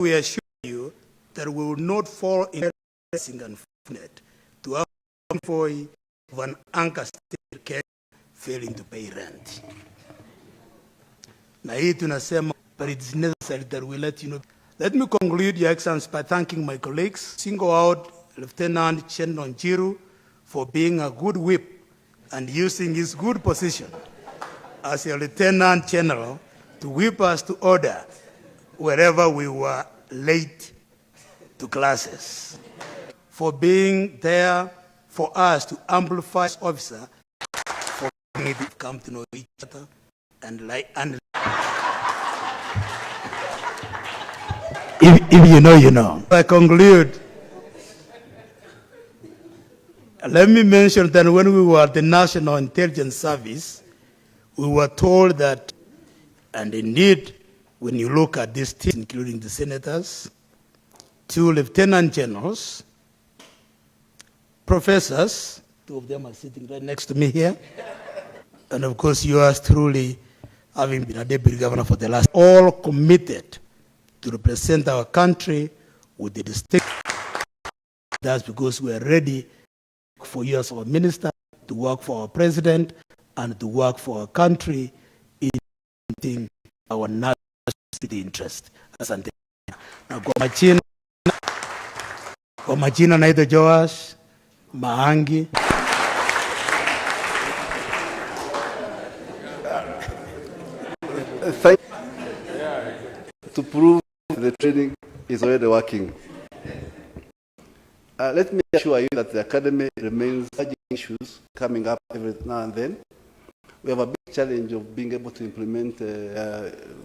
We assure you that we will not fall in blessing and fortunate to have a convoy of an anchor state Kenya failing to pay rent. Na hii tunasema, but it is necessary that we let you know. Let me conclude, Your Excellency, by thanking my colleagues, single out Lieutenant General Njiru for being a good whip and using his good position as a Lieutenant General to whip us to order wherever we were late to classes, for being there for us to amplify as officer, for being able to come to know each other and if you know, you know. I conclude. Let me mention that when we were at the National Intelligence Service, we were told that, and indeed, when you look at this team, including the senators, 2 lieutenant generals, professors, 2 of them are sitting right next to me here, and of course yours truly, having been a deputy governor for the last, all committed to represent our country with the distinction. That's because we are ready for you as our minister, to work for our president, and to work for our country in our national interest. Asante. Na kwa majina naitwa Joash Mahangi. To prove the training is already working. Let me assure you that the Academy remains urgent issues coming up every now and then. We have a big challenge of being able to implement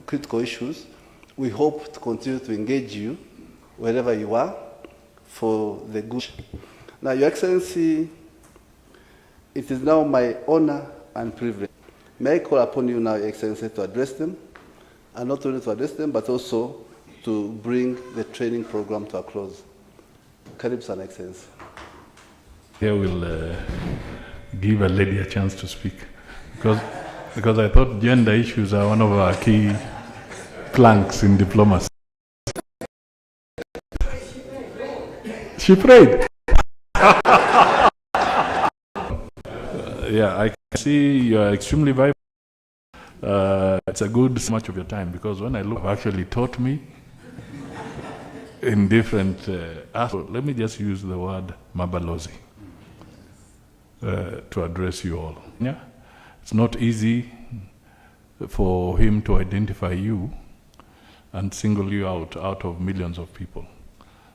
critical issues. We hope to continue to engage you wherever you are for the good. Now, Your Excellency, it is now my honor and privilege. May I call upon you now, Your Excellency, to address them, and not only to address them, but also to bring the training program to a close. Karibu sana, Excellency. Here we'll give a lady a chance to speak, because I thought gender issues are one of our key planks in diplomacy. She prayed. Yeah, I can see you are extremely vibrant. It's a good much of your time, because when I look, actually taught me in different aspects. Let me just use the word mabalozi to address you all. Yeah, it's not easy for him to identify you and single you out of millions of people.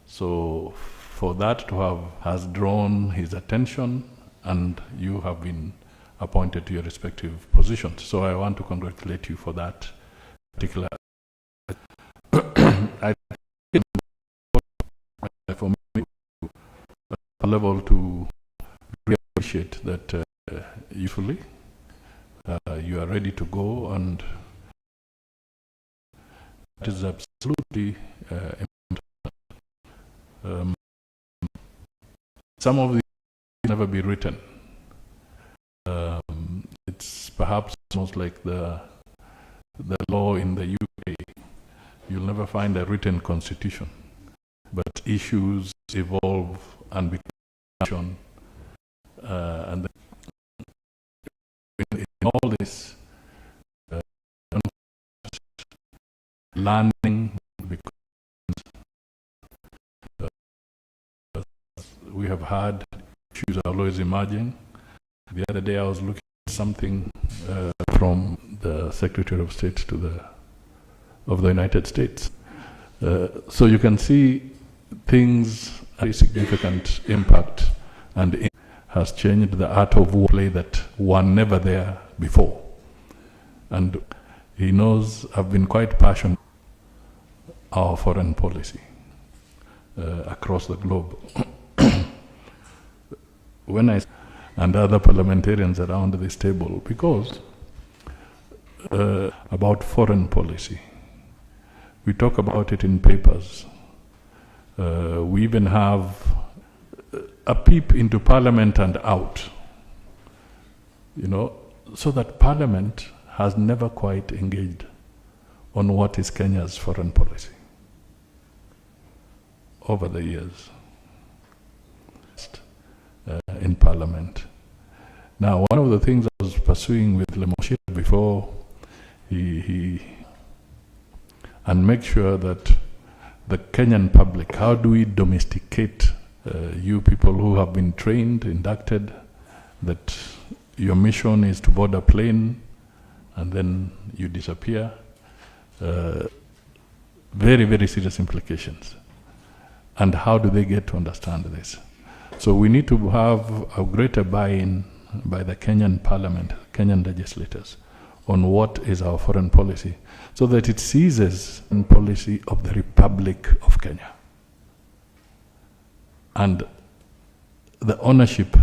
So for that to has drawn his attention, and you have been appointed to your respective positions. So I want to congratulate you for that particular. I think for me, a level to really appreciate that usually you are ready to go, and it is absolutely important. Some of these will never be written. It's perhaps almost like the law in the UK. You'll never find a written constitution, but issues evolve and become, and in all this, learning becomes, we have had issues are always emerging. The other day I was looking at something from the Secretary of State of the United States. So you can see things have a significant impact, and it has changed the art of war play that were never there before. And he knows I've been quite passionate about our foreign policy across the globe. And other parliamentarians around this table, because about foreign policy. We talk about it in papers. We even have a peep into Parliament and out, so that Parliament has never quite engaged on what is Kenya's foreign policy. over the years in Parliament. Now, one of the things I was pursuing with Lemoshia before and make sure that the Kenyan public, how do we domesticate you people who have been trained, inducted, that your mission is to board a plane and then you disappear. Very, very serious implications. And how do they get to understand this? So we need to have a greater buy-in by the Kenyan Parliament, Kenyan legislators, on what is our foreign policy, so that it seizes the policy of the Republic of Kenya. And the ownership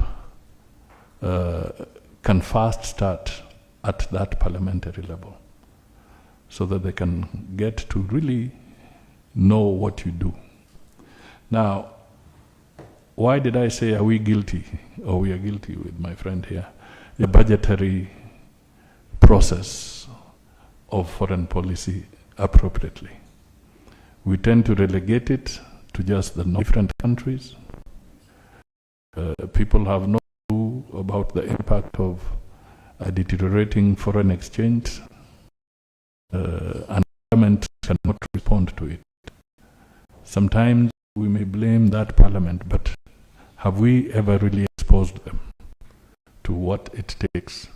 can first start at that parliamentary level, so that they can get to really know what you do. Now, why did I say, are we guilty, or we are guilty with my friend here? The budgetary process of foreign policy appropriately. We tend to relegate it to just the different countries. People have no clue about the impact of a deteriorating foreign exchange, and government cannot respond to it. Sometimes we may blame that parliament, but have we ever really exposed them to what it takes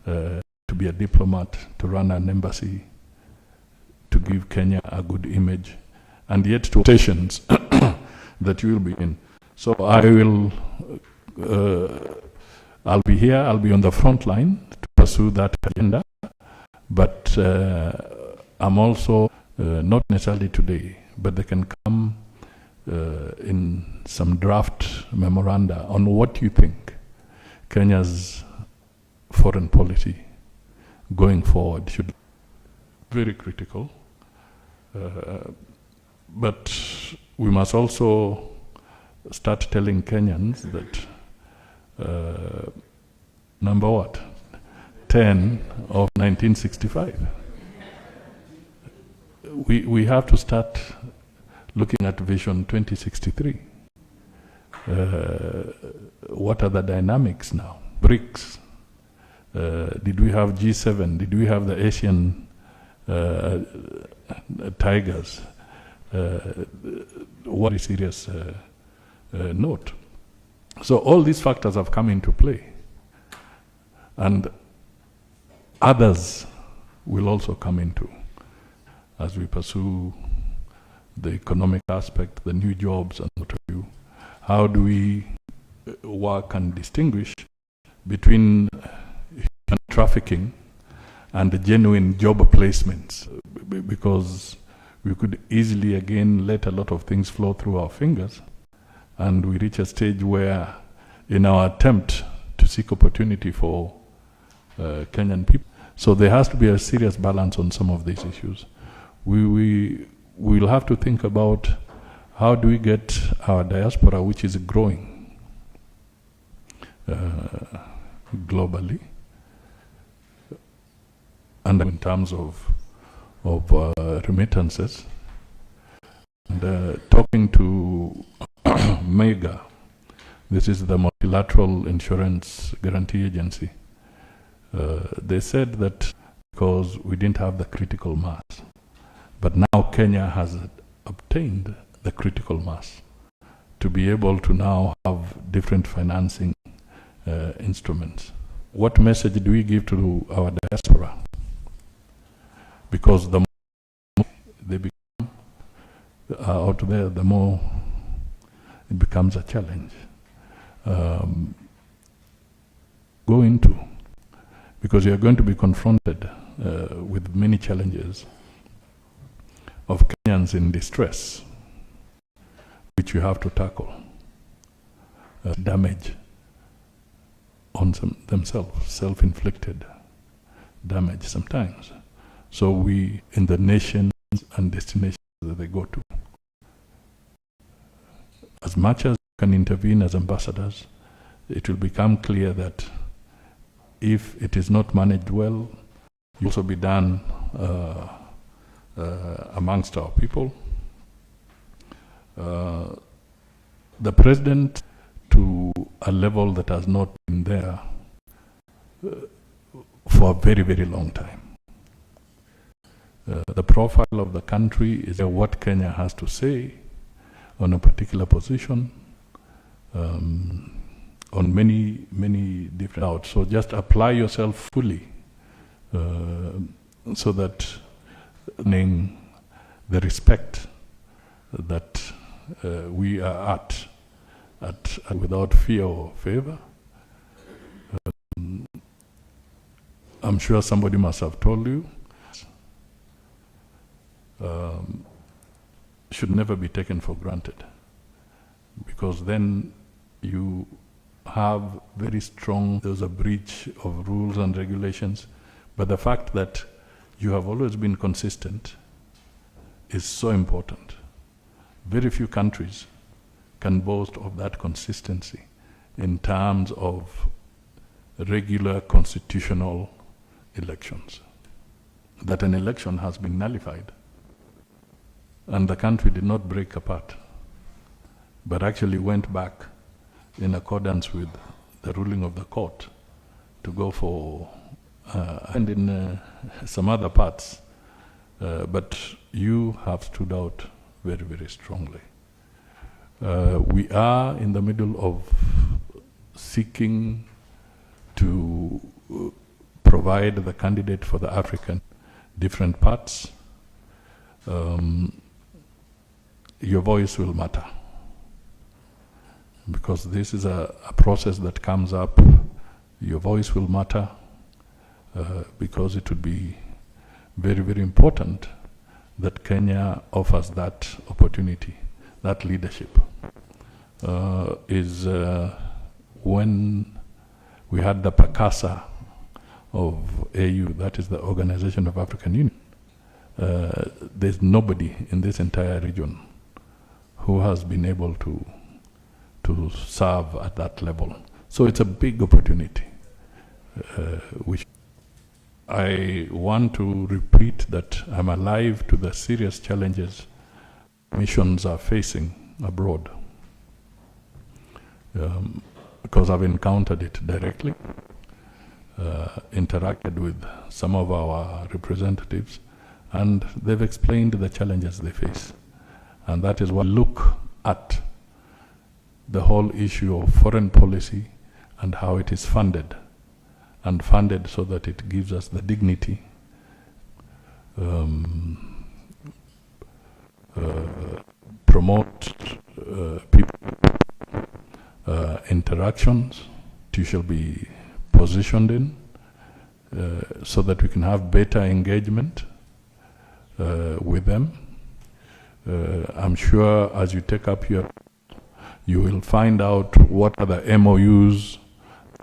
to be a diplomat, to run an embassy, to give Kenya a good image, and yet to stations that you will be in? So I'll be here, I'll be on the front line to pursue that agenda, but I'm also, not necessarily today, but they can come in some draft memoranda on what you think Kenya's foreign policy going forward should be. Very critical. But we must also start telling Kenyans that number what? 10 of 1965. We have to start looking at Vision 2063. What are the dynamics now? BRICS. Did we have G7? Did we have the Asian tigers? What is serious note? So all these factors have come into play, and others will also come into as we pursue the economic aspect, the new jobs, and what have you. How do we work and distinguish between human trafficking and the genuine job placements? Because we could easily again let a lot of things flow through our fingers, and we reach a stage where, in our attempt to seek opportunity for Kenyan people, so there has to be a serious balance on some of these issues. We'll have to think about how do we get our diaspora, which is growing globally, and in terms of remittances. And talking to MEGA, this is the Multilateral Insurance Guarantee Agency, they said that because we didn't have the critical mass, but now Kenya has obtained the critical mass to be able to now have different financing instruments. What message do we give to our diaspora? Because the more they become out there, the more it becomes a challenge. Go into, because you are going to be confronted with many challenges of Kenyans in distress, which you have to tackle. Damage on themselves, self-inflicted damage sometimes. So we, in the nations and destinations that they go to, as much as we can intervene as ambassadors, it will become clear that if it is not managed well, it will also be done amongst our people. the president to a level that has not been there for a very, very long time. The profile of the country is what Kenya has to say on a particular position, on many, many different outs. So just apply yourself fully so that the respect that we are at without fear or favor. I'm sure somebody must have told you, should never be taken for granted, because then you have very strong, there's a breach of rules and regulations, but the fact that you have always been consistent is so important. Very few countries can boast of that consistency in terms of regular constitutional elections. That an election has been nullified and the country did not break apart, but actually went back in accordance with the ruling of the court to go for, and in some other parts, but you have stood out very, very strongly. We are in the middle of seeking to provide the candidate for the African different parts. Your voice will matter, because this is a process that comes up. Your voice will matter because it would be very, very important that Kenya offers that opportunity, that leadership. When we had the PACASA of AU, that is the Organization of African Union, there's nobody in this entire region who has been able to serve at that level. So it's a big opportunity, which I want to repeat that I'm alive to the serious challenges missions are facing abroad, because I've encountered it directly, interacted with some of our representatives, and they've explained the challenges they face. And that is why we look at the whole issue of foreign policy and how it is funded, and funded so that it gives us the dignity, promote people, interactions you shall be positioned in, so that we can have better engagement with them. I'm sure as you take up here, you will find out what are the MOUs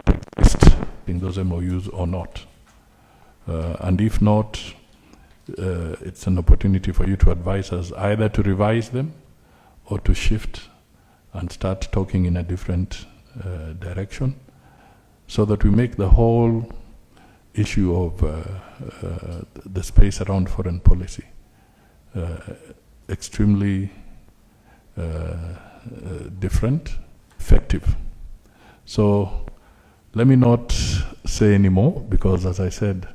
that exist in those MOUs or not. And if not, it's an opportunity for you to advise us either to revise them or to shift and start talking in a different direction, so that we make the whole issue of the space around foreign policy extremely different, effective. So let me not say any more, because as I said,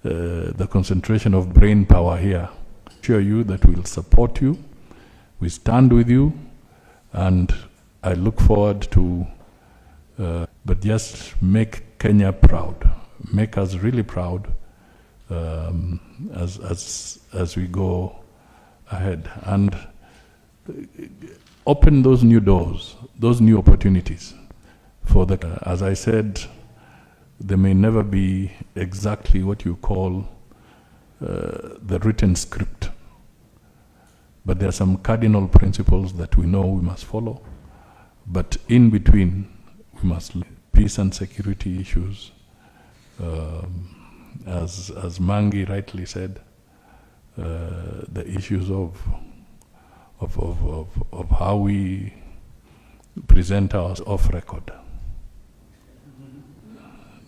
the concentration of brain power here, I assure you that we'll support you, we stand with you, and I look forward to, but just make Kenya proud, make us really proud as we go ahead, and open those new doors, those new opportunities for the, as I said, there may never be exactly what you call the written script, but there are some cardinal principles that we know we must follow, but in between we must peace and security issues, as Mangi rightly said, the issues of how we present ours off record.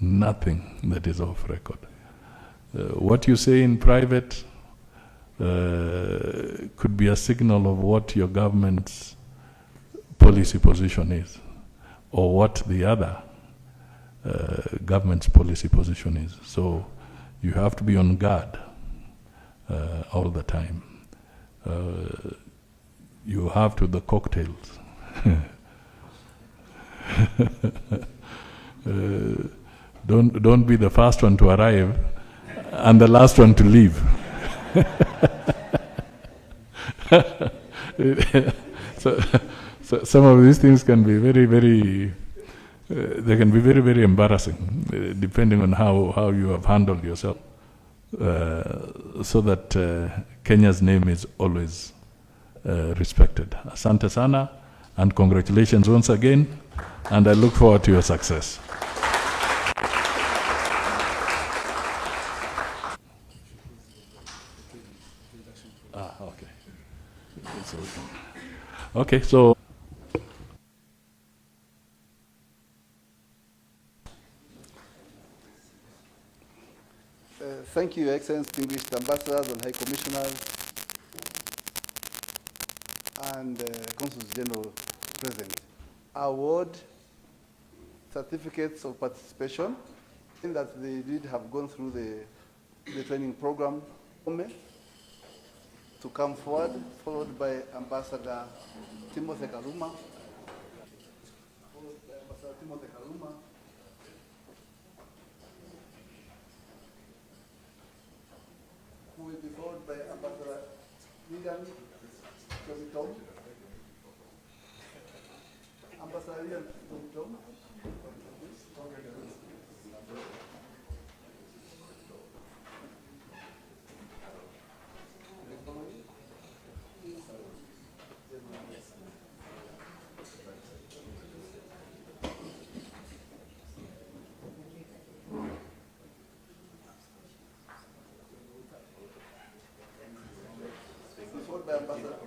Nothing that is off record. What you say in private could be a signal of what your government's policy position is, or what the other government's policy position is. So you have to be on guard all the time. You have to the cocktails. Don't be the first one to arrive and the last one to leave. so some of these things can be very, very, they can be very, very embarrassing, depending on how you have handled yourself, so that Kenya's name is always respected. Asante sana, and congratulations once again, and I look forward to your success. Okay. Okay, so thank you, Your Excellency, distinguished ambassadors and high commissioners, and consuls general present. Award certificates of participation in that they did have gone through the training program to come forward, followed by Ambassador Timothy Kaluma. Who will be followed by Ambassador Ian Tom. Ambassador Ian Tom. Followed by Ambassador